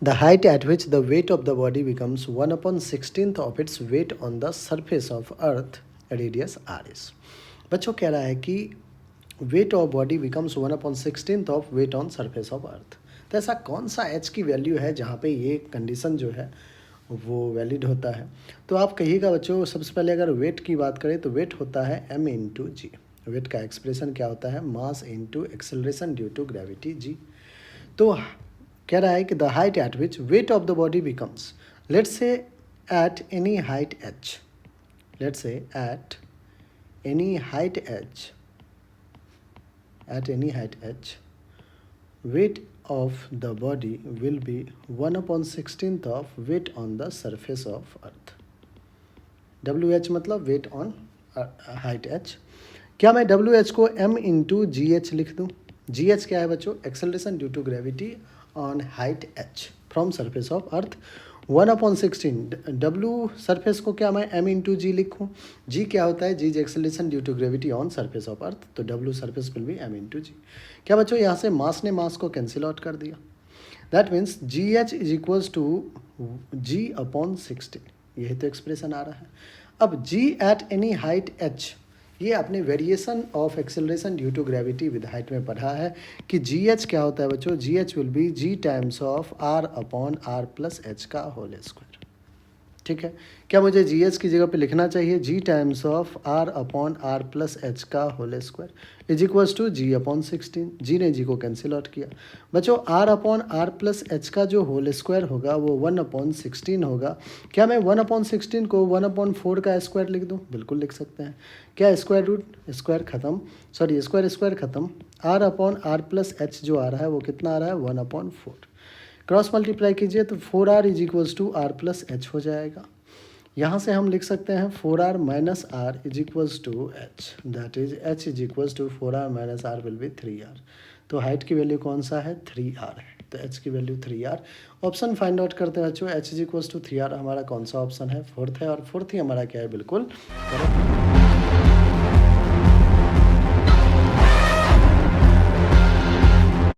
The height at which the weight of the body becomes 1/16 of its weight on the surface of earth radius r is. बच्चों कह रहा है कि weight of body becomes 1/16 of weight on surface of earth. तो ऐसा कौन सा h की वैल्यू है जहाँ पे ये कंडीशन जो है वो वैलिड होता है. तो आप कहिएगा बच्चों, सबसे पहले अगर वेट की बात करें तो वेट होता है m इंटू जी. वेट का एक्सप्रेशन क्या होता है? Mass into acceleration due to gravity g. तो कह रहा है कि the height at which weight of the body becomes, let's say at any height h, let's say at any height h, at any height h, weight of the body will be 1/16 of weight on the surface of earth. WH मतलब weight on height h. क्या मैं WH को m into जी H लिख दूँ? जी H क्या है बच्चों? Acceleration due to gravity on height h from surface of earth. 1/16 W surface को क्या मैं m इंटू जी लिखूँ? जी क्या होता है? जी is acceleration due to gravity on surface of अर्थ. तो W surface will be m into जी. क्या बच्चों यहाँ से मास ने मास को कैंसिल आउट कर दिया. That means g h is equals to g/16. यही तो एक्सप्रेशन आ रहा है. अब g at any height h, ये आपने variation of acceleration due to gravity with height में पढ़ा है कि जी एच क्या होता है बच्चों? G h will be g times of r upon r plus h का होल स्क्वायर. ठीक है. क्या मुझे जी एच की जगह पे लिखना चाहिए जी times of r upon r plus h का whole square is equals to g/16. जी ने जी को कैंसिल आउट किया. बच्चों are upon r plus h का जो होल स्क्वायर होगा वो 1/16 होगा. क्या मैं 1/16 को 1/4 का स्क्वायर लिख दूँ? बिल्कुल लिख सकते हैं. क्या स्क्वायर रूट स्क्वायर खत्म, सॉरी स्क्वायर स्क्वायर खत्म. R upon r plus h जो आ रहा है वो कितना आ रहा है? 1/4. क्रॉस मल्टीप्लाई कीजिए तो 4r is equals to r plus h हो जाएगा. यहाँ से हम लिख सकते हैं 4r minus r is equals to h, that is h is equals to 4r minus r will be 3r. तो हाइट की वैल्यू कौन सा है? 3r है. तो एच की value 3r. Option find out करते हैं बच्चों. H is equals to 3r हमारा कौन सा ऑप्शन है? फोर्थ है. और फोर्थ ही हमारा क्या है? बिल्कुल करेक्ट.